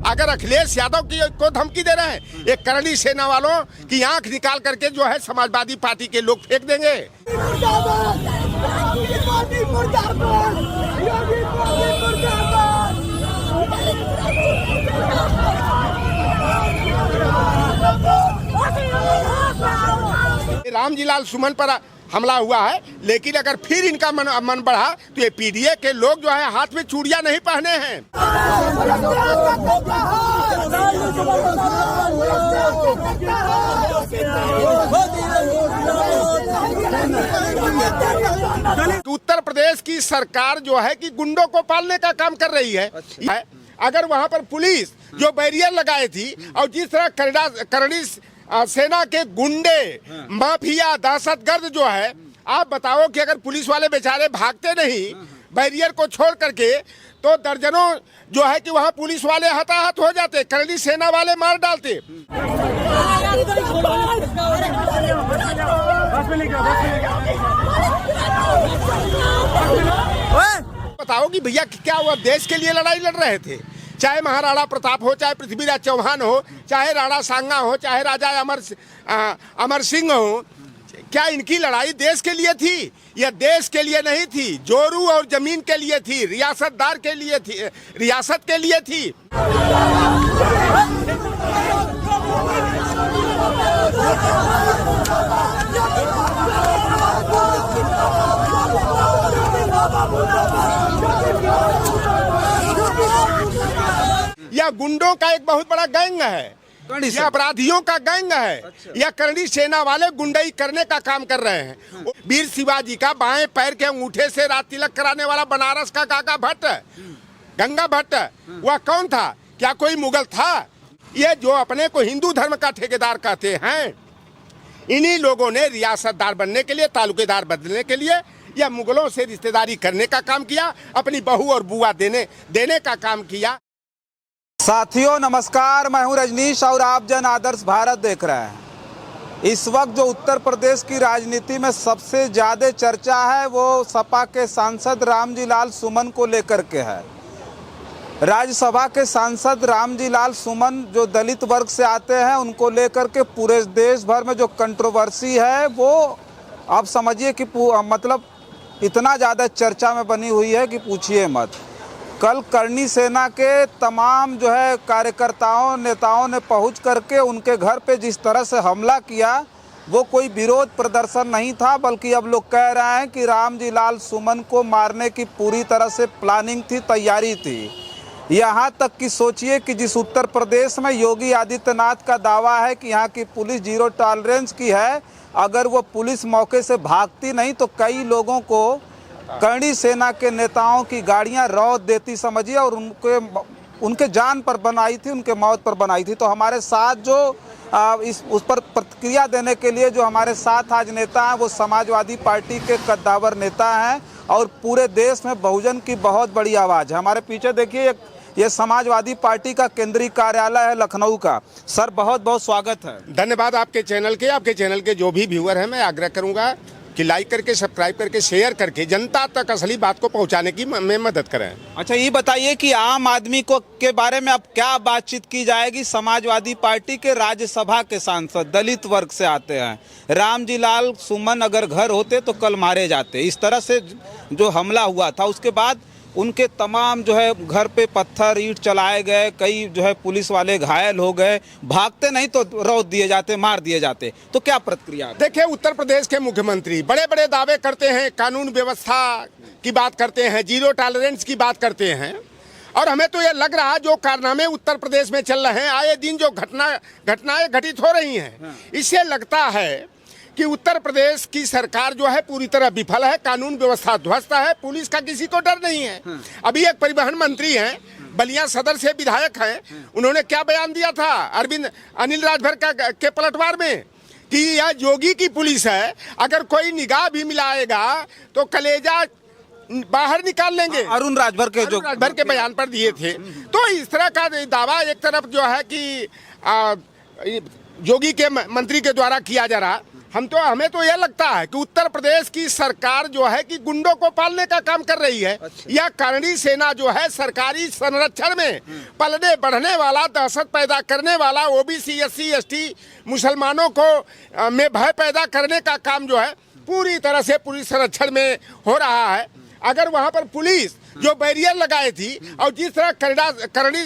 अगर अखिलेश यादव को धमकी दे रहे हैं, एक करणी सेना वालों की आंख निकाल करके जो है समाजवादी पार्टी के लोग फेंक देंगे। रामजीलाल सुमन पर हमला हुआ है, लेकिन अगर फिर इनका मन बढ़ा तो ये पीडीए के लोग जो है हाथ में चूड़ियां नहीं पहने हैं। उत्तर प्रदेश की सरकार जो है कि गुंडों को पालने का काम कर रही है। अगर वहां पर पुलिस जो बैरियर लगाई थी और जिस तरह करणी सेना के गुंडे माफिया दहशतगर्द जो है, आप बताओ कि अगर पुलिस वाले बेचारे भागते नहीं बैरियर को छोड़ करके, तो दर्जनों जो है कि वहाँ पुलिस वाले हताहत हो जाते, करणी सेना वाले मार डालते। बताओ कि भैया क्या हुआ, देश के लिए लड़ाई लड़ रहे थे, चाहे महाराणा प्रताप हो, चाहे पृथ्वीराज चौहान हो, चाहे राणा सांगा हो, चाहे राजा अमर सिंह हो, क्या इनकी लड़ाई देश के लिए थी? यह देश के लिए नहीं थी, जोरू और जमीन के लिए थी, रियासतदार के लिए थी, रियासत के लिए थी। यह गुंडों का एक बहुत बड़ा गैंग है, यह अपराधियों का गैंग है। अच्छा। यह करणी सेना वाले गुंडई करने का काम कर रहे हैं। वीर शिवाजी का बाएं पैर के अंगूठे से राज तिलक कराने वाला बनारस का काका भट्ट, गंगा भट्ट, वह कौन था? क्या कोई मुगल था? ये जो अपने को हिंदू धर्म का ठेकेदार कहते हैं, इन्हीं लोगों ने रियासतदार बनने के लिए, तालुकेदार बनने के लिए या मुगलों से रिश्तेदारी करने का काम किया, अपनी बहू और बुआ देने का काम किया। साथियों नमस्कार, मैं हूं रजनीश और आप जन आदर्श भारत देख रहे हैं। इस वक्त जो उत्तर प्रदेश की राजनीति में सबसे ज़्यादा चर्चा है वो सपा के सांसद रामजीलाल सुमन को लेकर के है। राज्यसभा के सांसद रामजीलाल सुमन जो दलित वर्ग से आते हैं, उनको लेकर के पूरे देश भर में जो कंट्रोवर्सी है वो आप समझिए कि मतलब इतना ज़्यादा चर्चा में बनी हुई है कि पूछिए मत। कल करणी सेना के तमाम जो है कार्यकर्ताओं नेताओं ने पहुंच करके उनके घर पे जिस तरह से हमला किया, वो कोई विरोध प्रदर्शन नहीं था, बल्कि अब लोग कह रहे हैं कि रामजीलाल सुमन को मारने की पूरी तरह से प्लानिंग थी, तैयारी थी। यहाँ तक कि सोचिए कि जिस उत्तर प्रदेश में योगी आदित्यनाथ का दावा है कि यहाँ की पुलिस जीरो टॉलरेंस की है, अगर वो पुलिस मौके से भागती नहीं तो कई लोगों को करणी सेना के नेताओं की गाड़ियां रौंद देती समझिए, और उनके जान पर बनाई थी, उनके मौत पर बनाई थी। तो हमारे साथ जो उस पर प्रतिक्रिया देने के लिए जो हमारे साथ आज नेता हैं, वो समाजवादी पार्टी के कद्दावर नेता हैं और पूरे देश में बहुजन की बहुत बड़ी आवाज़ है। हमारे पीछे देखिए ये समाजवादी पार्टी का केंद्रीय कार्यालय है लखनऊ का। सर बहुत बहुत स्वागत है। धन्यवाद आपके चैनल के जो भी व्यूअर हैं, मैं आग्रह करूंगा कि लाइक करके, सब्सक्राइब करके, शेयर करके जनता तक असली बात को पहुंचाने की में मदद करें। अच्छा ये बताइए कि आम आदमी को के बारे में अब क्या बातचीत की जाएगी? समाजवादी पार्टी के राज्यसभा के सांसद दलित वर्ग से आते हैं, रामजीलाल सुमन अगर घर होते तो कल मारे जाते। इस तरह से जो हमला हुआ था उसके बाद उनके तमाम जो है घर पे पत्थर ईंट चलाए गए, कई जो है पुलिस वाले घायल हो गए, भागते नहीं तो रौंद दिए जाते, मार दिए जाते। तो क्या प्रतिक्रिया? देखिए, उत्तर प्रदेश के मुख्यमंत्री बड़े बड़े दावे करते हैं, कानून व्यवस्था की बात करते हैं, जीरो टॉलरेंस की बात करते हैं, और हमें तो यह लग रहा है जो कारनामे उत्तर प्रदेश में चल रहे हैं, आए दिन जो घटनाएं घटित हो रही हैं, इससे लगता है कि उत्तर प्रदेश की सरकार जो है पूरी तरह विफल है, कानून व्यवस्था ध्वस्त है, पुलिस का किसी को डर नहीं है। अभी एक परिवहन मंत्री हैं, बलिया सदर से विधायक हैं, उन्होंने क्या बयान दिया था अनिल राजभर के पलटवार में कि यह योगी की पुलिस है, अगर कोई निगाह भी मिलाएगा तो कलेजा बाहर निकाल लेंगे। अरुण राजभर के जो भर के बयान पर दिए थे। तो इस तरह का दावा एक तरफ जो है कि योगी के मंत्री के द्वारा किया जा रहा, हमें तो यह लगता है कि उत्तर प्रदेश की सरकार जो है कि गुंडों को पालने का काम कर रही है। अच्छा। यह करणी सेना जो है सरकारी संरक्षण में पलने बढ़ने वाला, दहशत पैदा करने वाला, ओबीसी एससी एसटी मुसलमानों को में भय पैदा करने का काम जो है पूरी तरह से पुलिस संरक्षण में हो रहा है। अगर वहां पर पुलिस जो बैरियर लगाई थी और जिस तरह करणी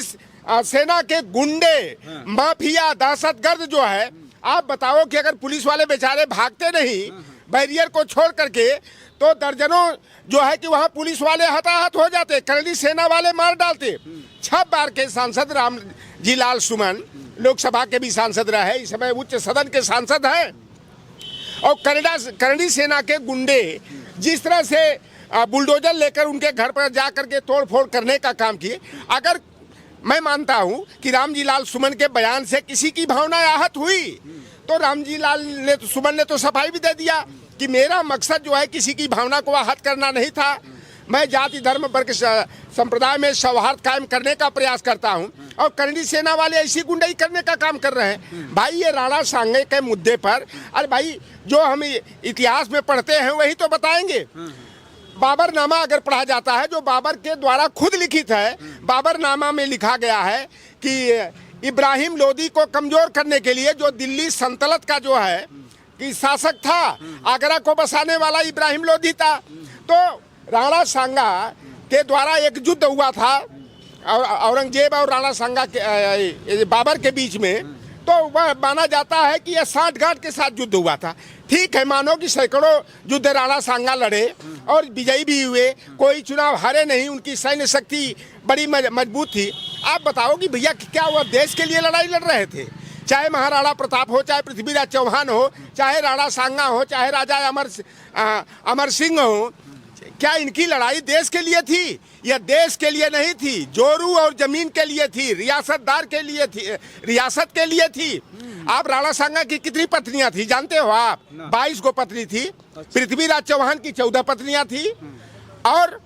सेना के गुंडे माफिया दहशतगर्द जो है, आप बताओ कि अगर पुलिस वाले बेचारे भागते नहीं बैरियर को छोड़ करके, तो दर्जनों जो है कि वहां पुलिस वाले हताहत हो जाते, करणी सेना वाले मार डालते। 6 बार के सांसद रामजी लाल सुमन लोकसभा के भी सांसद रहे, इस समय उच्च सदन के सांसद हैं। और करणी सेना के गुंडे जिस तरह से बुलडोजर लेकर उनके घर पर जा करके तोड़ फोड़ करने का काम किए, अगर मैं मानता हूं कि रामजी लाल सुमन के बयान से किसी की भावना आहत हुई, तो रामजी लाल सुमन ने तो सफाई भी दे दिया कि मेरा मकसद जो है किसी की भावना को आहत करना नहीं था। मैं जाति धर्म वर्ग संप्रदाय में सौहार्द कायम करने का प्रयास करता हूं, और करणी सेना वाले ऐसी गुंडाई करने का काम कर रहे हैं। भाई ये राणा सांगे के मुद्दे पर, अरे भाई जो हम इतिहास में पढ़ते हैं वही तो बताएंगे। बाबरनामा अगर पढ़ा जाता है, जो बाबर के द्वारा खुद लिखित है, बाबरनामा में लिखा गया है कि इब्राहिम लोदी को कमजोर करने के लिए, जो दिल्ली सल्तनत का जो है कि शासक था, आगरा को बसाने वाला इब्राहिम लोदी था, तो राणा सांगा के द्वारा एक युद्ध हुआ था औरंगजेब और राणा सांगा के बाबर के बीच में। तो वह माना जाता है कि यह सांठगांठ के साथ युद्ध हुआ था। ठीक है, मानो कि सैकड़ों युद्ध राणा सांगा लड़े और विजयी भी हुए, कोई चुनाव हारे नहीं, उनकी सैन्य शक्ति बड़ी मजबूत थी। आप बताओ कि भैया क्या वह देश के लिए लड़ाई लड़ रहे थे? चाहे महाराणा प्रताप हो, चाहे पृथ्वीराज चौहान हो, चाहे राणा सांगा हो, चाहे राजा अमर सिंह हो, क्या इनकी लड़ाई देश के लिए थी? यह देश के लिए नहीं थी, जोरू और जमीन के लिए थी, रियासतदार के लिए थी, रियासत के लिए थी। आप राणा सांगा की कितनी पत्नियां थी जानते हो आप? 22 को पत्नी थी। पृथ्वीराज चौहान की 14 पत्नियां थी, और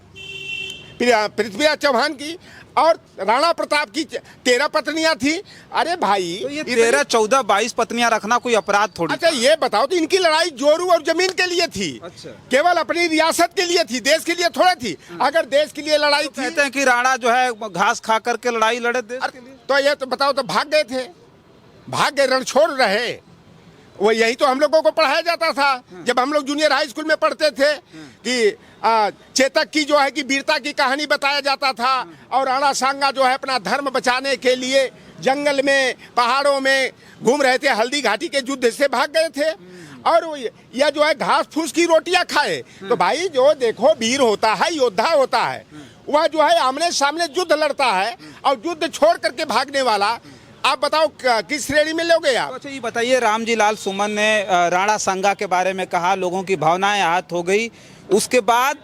पृथ्वीराज चौहान की और राणा प्रताप की 13 पत्नियां थी। अरे भाई, तो ये 13, 14, 22 पत्नियां रखना कोई अपराध थोड़ी। अच्छा ये बताओ, तो इनकी लड़ाई जोरू और जमीन के लिए थी। अच्छा। केवल अपनी रियासत के लिए थी, देश के लिए थोड़ी थी। अगर देश के लिए लड़ाई थी, कहते हैं कि राणा जो है घास खा करके लड़ाई लड़े देश के लिए। तो ये तो बताओ, तो भाग गए थे, भाग गए, रण छोड़ रहे। वो यही तो हम लोगों को पढ़ाया जाता था जब हम लोग जूनियर हाई स्कूल में पढ़ते थे कि चेतक की जो है कि वीरता की कहानी बताया जाता था, और राणा सांगा जो है अपना धर्म बचाने के लिए जंगल में पहाड़ों में घूम रहे थे, हल्दी घाटी के युद्ध से भाग गए थे, और यह जो है घास फूस की रोटियां खाए। तो भाई जो देखो वीर होता है, योद्धा होता है, वह जो है आमने सामने युद्ध लड़ता है, और युद्ध छोड़ करके भागने वाला, आप बताओ किस श्रेणी में लोगे आप? अच्छा ये बताइए, रामजी लाल सुमन ने राणा सांगा के बारे में कहा, लोगों की भावनाएं आहत हो गई, उसके बाद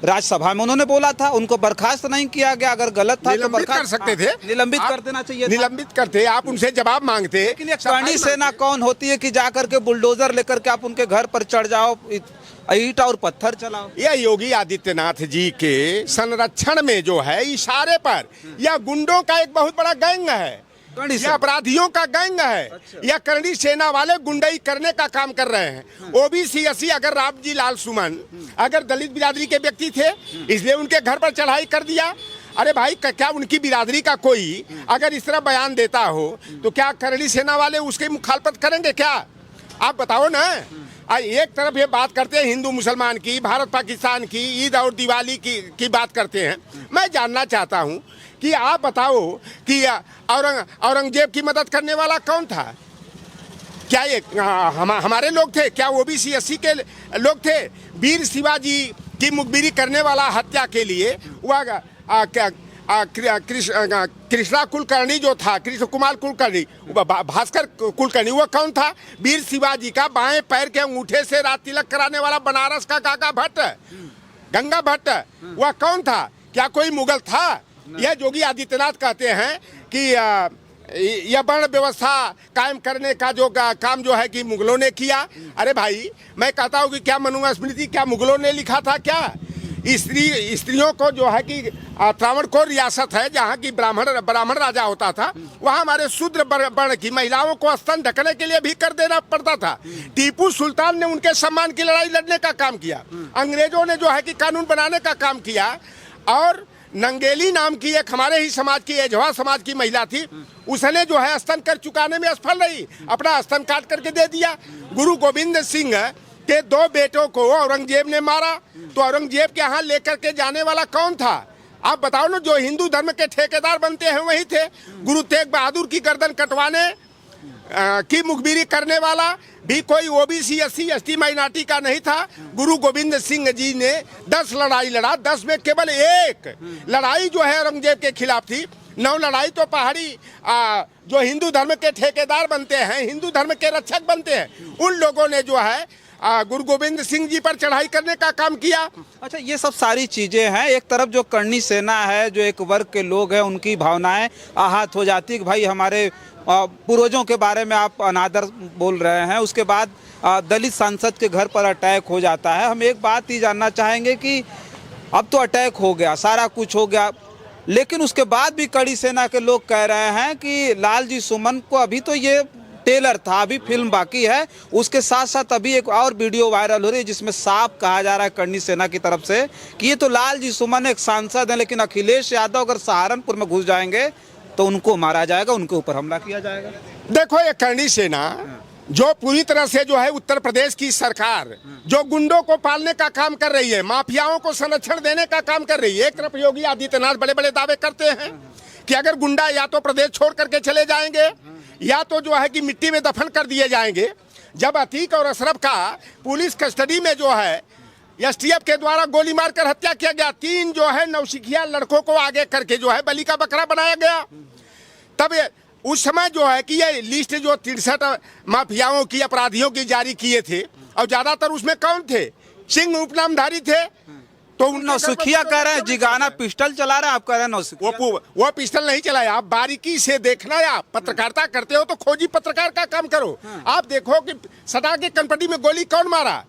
राज्यसभा में उन्होंने बोला था उनको बर्खास्त नहीं किया गया, अगर गलत था तो बर्खास्त कर सकते थे, निलंबित कर देना चाहिए, निलंबित करते, आप उनसे जवाब मांगते। लेकिन ये करणी सेना कौन होती है कि जाकर के बुलडोजर लेकर के आप उनके घर पर चढ़ जाओ, ईंट और पत्थर चलाओ? यह योगी आदित्यनाथ जी के संरक्षण में जो है इशारे पर, यह गुंडों का एक बहुत बड़ा गैंग है, यह अपराधियों का गैंग है। अच्छा। यह करणी सेना वाले गुंडाई करने का काम कर रहे हैं। ओबीसी एससी, अगर रामजी लाल सुमन अगर दलित बिरादरी के व्यक्ति थे, इसलिए उनके घर पर चढ़ाई कर दिया। अरे भाई, क्या उनकी बिरादरी का कोई अगर इस तरह बयान देता हो तो क्या करणी सेना वाले उसकी मुखालफत करेंगे क्या? आप बताओ ना। एक तरफ ये बात करते हैं हिंदू मुसलमान की, भारत पाकिस्तान की, ईद और दिवाली की बात करते हैं। मैं जानना चाहता हूं कि आप बताओ कि औरंगजेब की मदद करने वाला कौन था? क्या ये हमारे लोग थे? क्या ओबीसी एससी के लोग थे? वीर शिवाजी की मुखबिरी करने वाला हत्या के लिए वह कृष्णा कुलकर्णी जो था, कृष्ण कुमार कुलकर्णी, भास्कर कुलकर्णी, वो कौन था? वीर शिवाजी का बाएं पैर के अंगूठे से रात तिलक कराने वाला बनारस का काका भट्ट, गंगा भट्ट, वह कौन था? क्या कोई मुगल था? यह योगी आदित्यनाथ कहते हैं कि यह वर्ण व्यवस्था कायम करने का जो काम जो है कि मुगलों ने किया। अरे भाई, मैं कहता हूँ कि क्या मनुस्मृति क्या मुगलों ने लिखा था क्या? स्त्रियों को जो है कि त्रावणकोर रियासत है जहाँ की ब्राह्मण राजा होता था, वहाँ हमारे शूद्र वर्ण की महिलाओं को स्तन ढकने के लिए भी कर देना पड़ता था। टीपू सुल्तान ने उनके सम्मान की लड़ाई लड़ने का काम किया, अंग्रेजों ने जो है कि कानून बनाने का काम किया। और नंगेली नाम की एक हमारे ही समाज की एजवा समाज की महिला थी, उसने जो है स्तन कर चुकाने में असफल रही, अपना स्तन काट करके दे दिया। गुरु गोविंद सिंह के 2 बेटों को औरंगजेब ने मारा, तो औरंगजेब के यहाँ लेकर के जाने वाला कौन था? आप बताओ ना, जो हिंदू धर्म के ठेकेदार बनते हैं वही थे। गुरु तेग बहादुर की गर्दन कटवाने की मुखबिरी करने वाला भी कोई ओबीसी SC ST माइनॉरिटी का नहीं था। गुरु गोविंद सिंह जी ने 10 लड़ाई लड़ा, 10 में केवल 1 लड़ाई जो है औरंगजेब के खिलाफ थी। 9 लड़ाई तो पहाड़ी जो हिंदू धर्म के ठेकेदार बनते हैं, हिंदू धर्म के रक्षक बनते हैं, उन लोगों ने जो है गुरु गोविंद सिंह जी पर चढ़ाई करने का काम किया। अच्छा, ये सब सारी चीज़ें हैं। एक तरफ जो करनी सेना है, जो एक वर्ग के लोग हैं, उनकी भावनाएं आहत हो जाती कि भाई हमारे पूर्वजों के बारे में आप अनादर बोल रहे हैं। उसके बाद दलित सांसद के घर पर अटैक हो जाता है। हम एक बात ही जानना चाहेंगे कि अब तो अटैक हो गया, सारा कुछ हो गया, लेकिन उसके बाद भी कड़ी सेना के लोग कह रहे हैं कि लालजी सुमन को अभी तो ये टेलर था, अभी फिल्म बाकी है। उसके साथ साथ अभी एक और वीडियो वायरल हो रही है जिसमें साफ कहा जा रहा है करनी सेना की तरफ से कि ये तो लालजी सुमन एक सांसद है, लेकिन अखिलेश यादव अगर सहारनपुर में घुस जाएंगे तो उनको मारा जाएगा, उनके ऊपर हमला किया जाएगा। देखो, ये करनी सेना जो पूरी तरह से जो है उत्तर प्रदेश की सरकार जो गुंडों को पालने का काम कर रही है, माफियाओं को संरक्षण देने का काम कर रही है। एक तरफ योगी आदित्यनाथ बड़े बड़े दावे करते हैं कि अगर गुंडा या तो प्रदेश छोड़ करके चले जाएंगे या तो जो है कि मिट्टी में दफन कर दिए जाएंगे। जब अतीक और अशरफ का पुलिस कस्टडी में जो है STF के द्वारा गोली मारकर हत्या किया गया, 3 जो है नौसिखिया लड़कों को आगे करके जो है बलि का बकरा बनाया गया, तब उस समय जो है कि ये लिस्ट जो 63 माफियाओं की, अपराधियों की जारी किए थे, और ज्यादातर उसमें कौन थे? सिंह उपनामधारी थे। तो नौसिखिया कह रहे हैं जिगाना पिस्टल चला रहे हैं, आप कह रहे हैं नौसिखिया। वो पिस्टल नहीं चलाया। आप बारीकी से देखना, या पत्रकारिता करते हो तो खोजी पत्रकार का काम करो। आप देखो कि सटा के कनपटी में गोली कौन मारा।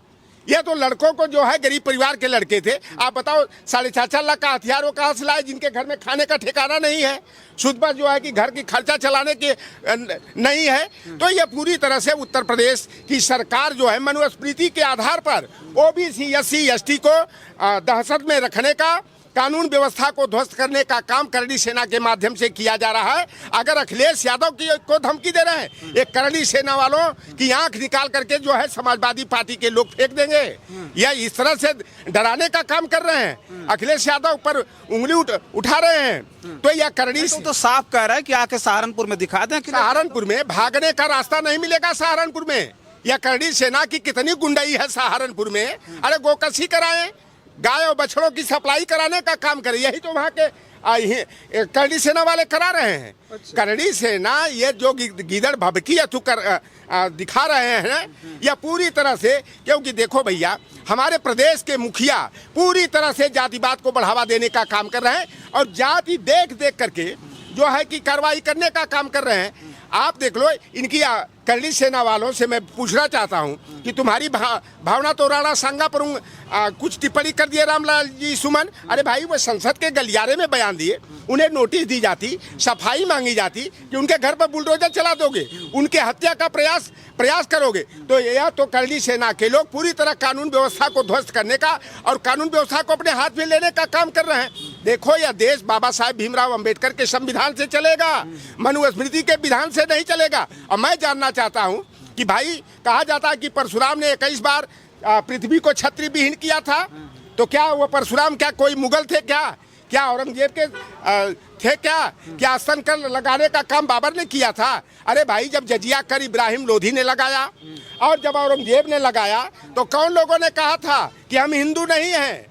ये तो लड़कों को जो है गरीब परिवार के लड़के थे। आप बताओ 4.5 लाख का हथियार वो कहाँ से लाए, जिनके घर में खाने का ठिकाना नहीं है, शुद्ध पर जो है कि घर की खर्चा चलाने के नहीं है। तो ये पूरी तरह से उत्तर प्रदेश की सरकार जो है मनुस्मृति के आधार पर OBC SC ST को दहशत में रखने का, कानून व्यवस्था को ध्वस्त करने का काम करनी सेना के माध्यम से किया जा रहा है। अगर अखिलेश यादव को धमकी दे रहे हैं, एक करनी सेना वालों की आंख निकाल करके जो है समाजवादी पार्टी के लोग फेंक देंगे, या इस तरह से डराने का काम कर रहे हैं, अखिलेश यादव पर उंगली उठा रहे हैं। तो यह करनी तो साफ कह रहा है कि आके सहारनपुर में दिखा दें। सहारनपुर में भागने का रास्ता नहीं मिलेगा। सहारनपुर में यह करनी सेना की कितनी गुंडाई है सहारनपुर में। अरे गोकशी कराएं, गाय और बछड़ों की सप्लाई कराने का काम करे, यही तो वहाँ के करनी सेना वाले करा रहे हैं। अच्छा। करनी सेना ये जो गीदड़ भभकी दिखा रहे हैं, यह पूरी तरह से, क्योंकि देखो भैया, हमारे प्रदेश के मुखिया पूरी तरह से जातिवाद को बढ़ावा देने का काम कर रहे हैं, और जाति देख देख करके जो है कि कार्रवाई करने का काम कर रहे हैं। आप देख लो, इनकी करनी सेना वालों से मैं पूछना चाहता हूं कि तुम्हारी भावना तो राणा सांगा पर कुछ टिप्पणी कर दिए रामलाल जी सुमन। अरे भाई, वो संसद के गलियारे में बयान दिए, उन्हें नोटिस दी जाती, सफाई मांगी जाती कि उनके घर पर बुलडोजर चला दोगे, उनके हत्या का प्रयास करोगे। तो यह तो करनी सेना के लोग पूरी तरह कानून व्यवस्था को ध्वस्त करने का और कानून व्यवस्था को अपने हाथ में लेने का काम कर रहे हैं। देखो, यह देश बाबा साहेब भीमराव अंबेडकर के संविधान से चलेगा, मनुस्मृति के विधान से नहीं चलेगा। और मैं जानना चाहता हूं कि भाई, कहा जाता है कि परशुराम ने 21 बार पृथ्वी को छत्री विहीन किया था, तो क्या वो परशुराम क्या कोई मुगल थे? क्या औरंगजेब के थे? क्या स्तन कर लगाने का काम बाबर ने किया था? अरे भाई, जब जजिया कर इब्राहिम लोधी ने लगाया और जब औरंगजेब ने लगाया, तो कौन लोगों ने कहा था कि हम हिंदू नहीं हैं?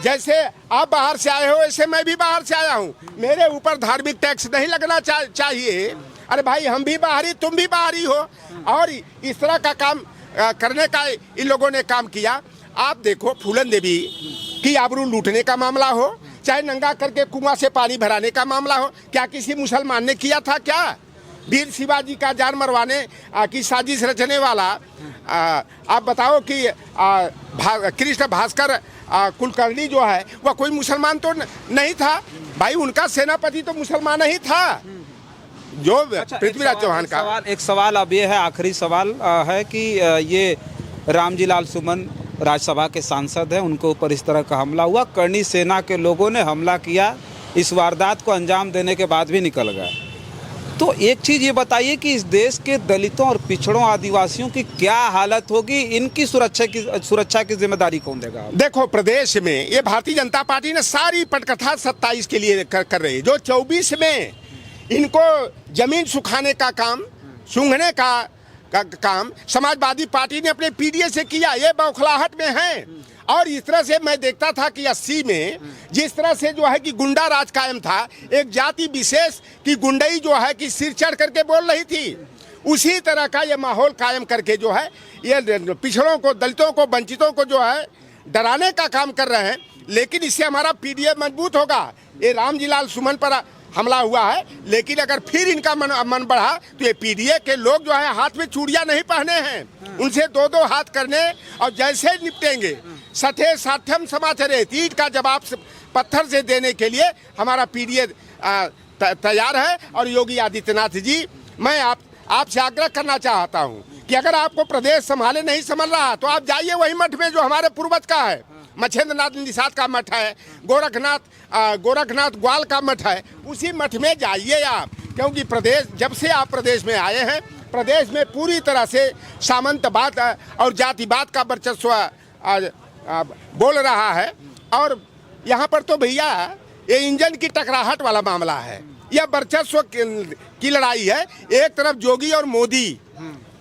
जैसे आप बाहर से आए हो, वैसे मैं भी बाहर से आया हूँ, मेरे ऊपर धार्मिक टैक्स नहीं लगना चाहिए। अरे भाई, हम भी बाहरी, तुम भी बाहरी हो, और इस तरह का काम करने का इन लोगों ने काम किया। आप देखो, फूलन देवी की आबरू लूटने का मामला हो, चाहे नंगा करके कुआं से पानी भराने का मामला हो, क्या किसी मुसलमान ने किया था? क्या वीर शिवाजी का जान मरवाने की साजिश रचने वाला आप बताओ कि कृष्ण भास्कर कुलकर्णी जो है वह कोई मुसलमान तो नहीं था भाई, उनका सेनापति तो मुसलमान ही था जो पृथ्वीराज चौहान का। एक सवाल अब ये है, आखिरी सवाल है कि ये रामजी लाल सुमन राज्यसभा के सांसद हैं, उनके ऊपर इस तरह का हमला हुआ, करणी सेना के लोगों ने हमला किया, इस वारदात को अंजाम देने के बाद भी निकल गए। तो एक चीज़ ये बताइए कि इस देश के दलितों और पिछड़ों आदिवासियों की क्या हालत होगी, इनकी सुरक्षा की जिम्मेदारी कौन देगा? देखो, प्रदेश में ये भारतीय जनता पार्टी ने सारी पटकथा 27 के लिए कर रही है। जो 24 में इनको जमीन सुखाने का काम, सूंघने का काम समाजवादी पार्टी ने अपने पीडीए से किया, ये बौखलाहट में है। और इस तरह से मैं देखता था कि 80 में जिस तरह से जो है कि गुंडा राज कायम था, एक जाति विशेष की गुंडई जो है कि सिर चढ़ करके बोल रही थी, उसी तरह का ये माहौल कायम करके जो है ये पिछड़ों को, दलितों को, वंचितों को जो है डराने का काम कर रहे हैं। लेकिन इससे हमारा पीडीए मजबूत होगा। ये रामजी लाल सुमन पर हमला हुआ है, लेकिन अगर फिर इनका मन बढ़ा तो ये पीडीए के लोग जो है हाथ में चूड़ियां नहीं पहने हैं, उनसे 2-2 हाथ करने और जैसे निपटेंगे सठे साठम समाचारे, ईंट का जवाब पत्थर से देने के लिए हमारा पीडीए तैयार है। और योगी आदित्यनाथ जी, मैं आपसे आग्रह करना चाहता हूं कि अगर आपको प्रदेश संभाले नहीं संभल रहा तो आप जाइए वही मठ में जो हमारे पूर्वज का है, मच्छेंद्रनाथ निषाद का मठ है, गोरखनाथ ग्वाल का मठ है, उसी मठ में जाइए आप। क्योंकि प्रदेश, जब से आप प्रदेश में आए हैं, प्रदेश में पूरी तरह से सामंतवाद और जातिवाद का वर्चस्व बोल रहा है। और यहाँ पर तो भैया ये इंजन की टकराहट वाला मामला है, यह वर्चस्व की लड़ाई है। एक तरफ योगी और मोदी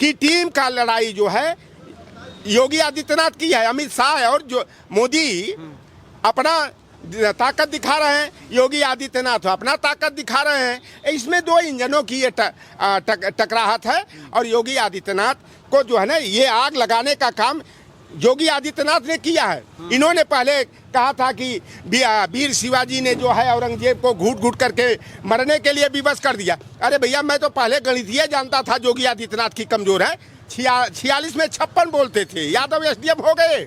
की टीम का लड़ाई जो है योगी आदित्यनाथ की है, अमित शाह और जो मोदी अपना ताकत दिखा रहे हैं, योगी आदित्यनाथ अपना ताकत दिखा रहे हैं। इसमें 2 इंजनों की ये टकराहट है। और योगी आदित्यनाथ को जो है ना, ये आग लगाने का काम योगी आदित्यनाथ ने किया है। इन्होंने पहले कहा था कि वीर शिवाजी ने जो है औरंगजेब को घूट घूट करके मरने के लिए विवश कर दिया। अरे भैया, मैं तो पहले गणितीय जानता था योगी आदित्यनाथ की कमजोर है। 46 में 56 बोलते थे, यादव एसडीएम हो गए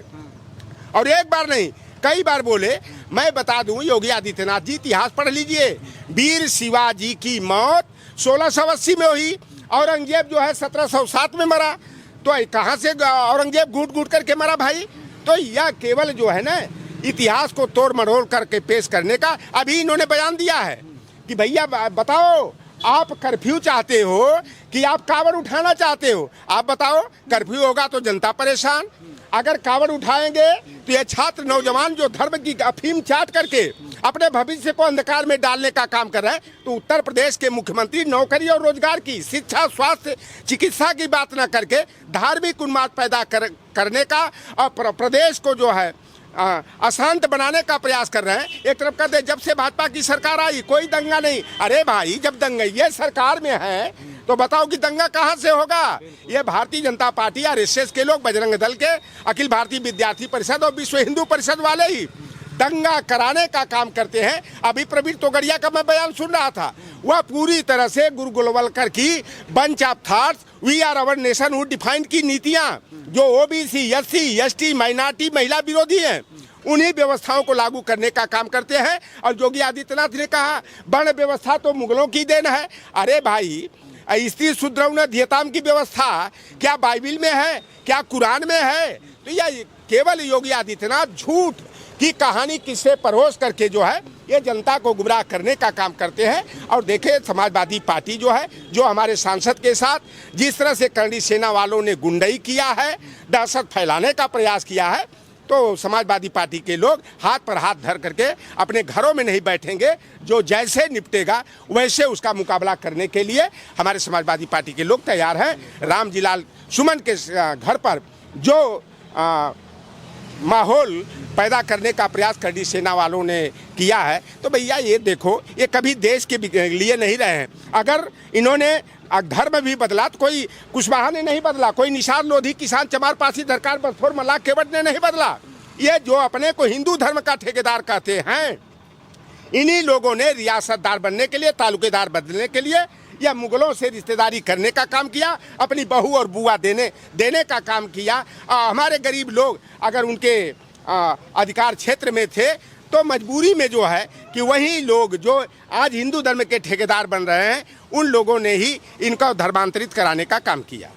और एक बार नहीं कई बार बोले। मैं बता दूं, योगी आदित्यनाथ जी इतिहास पढ़ लीजिए, वीर शिवाजी की मौत 1680 में हुई, औरंगजेब जो है 1707 में मरा। तो कहाँ से औरंगजेब घूट घूट करके मरा भाई? तो यह केवल जो है ना इतिहास को तोड़ मरोड़ करके पेश करने का अभी इन्होंने बयान दिया है कि भैया बताओ, आप कर्फ्यू चाहते हो कि आप कावड़ उठाना चाहते हो? आप बताओ, कर्फ्यू होगा तो जनता परेशान। अगर कावड़ उठाएंगे तो ये छात्र नौजवान जो धर्म की अफीम चाट करके अपने भविष्य को अंधकार में डालने का काम कर रहे हैं, तो उत्तर प्रदेश के मुख्यमंत्री नौकरी और रोजगार की, शिक्षा, स्वास्थ्य, चिकित्सा की बात न करके धार्मिक उन्माद पैदा करने का और प्रदेश को जो है अशांत बनाने का प्रयास कर रहे हैं। एक तरफ कहते हैं जब से भाजपा की सरकार आई कोई दंगा नहीं। अरे भाई, जब दंगइये सरकार में है तो बताओ कि दंगा कहां से होगा? ये भारतीय जनता पार्टी, आरएसएस के लोग, बजरंग दल के, अखिल भारतीय विद्यार्थी परिषद और विश्व हिंदू परिषद वाले ही दंगा कराने का काम करते हैं। अभी प्रवीण तोगड़िया का मैं बयान सुन रहा था, वह पूरी तरह से गुरु गोलवलकर की bunch of thoughts, we are our nationhood define की नीतियां जो ओबीसी, एससी, एसटी, माइनॉरिटी, महिला विरोधी हैं, उन्हीं व्यवस्थाओं को लागू करने का काम करते हैं। और योगी आदित्यनाथ ने कहा वर्ण व्यवस्था तो मुगलों की देन है। अरे भाई, स्त्री शूद्रौन धियताम की व्यवस्था क्या बाइबिल में है? क्या कुरान में है? तो यह केवल योगी आदित्यनाथ झूठ की कहानी किससे परोस करके जो है ये जनता को गुमराह करने का काम करते हैं। और देखें, समाजवादी पार्टी जो है, जो हमारे सांसद के साथ जिस तरह से करणी सेना वालों ने गुंडई किया है, दहशत फैलाने का प्रयास किया है, तो समाजवादी पार्टी के लोग हाथ पर हाथ धर करके अपने घरों में नहीं बैठेंगे। जो जैसे निपटेगा वैसे उसका मुकाबला करने के लिए हमारे समाजवादी पार्टी के लोग तैयार हैं। रामजी लाल सुमन के घर पर जो माहौल पैदा करने का प्रयास करणी सेना वालों ने किया है, तो भैया ये देखो, ये कभी देश के लिए नहीं रहे हैं। अगर इन्होंने धर्म भी बदला तो कोई कुशवाहा ने नहीं बदला, कोई निषाद लोधी, किसान चमार पासी, दरकार बसफोर, मल्लाह केवट ने नहीं बदला। ये जो अपने को हिंदू धर्म का ठेकेदार कहते हैं, इन्हीं लोगों ने रियासतदार बनने के लिए, तालुकेदार बदलने के लिए या मुगलों से रिश्तेदारी करने का काम किया, अपनी बहू और बुआ देने का काम किया। हमारे गरीब लोग अगर उनके अधिकार क्षेत्र में थे, तो मजबूरी में जो है कि वही लोग जो आज हिंदू धर्म के ठेकेदार बन रहे हैं, उन लोगों ने ही इनका धर्मांतरित कराने का काम किया।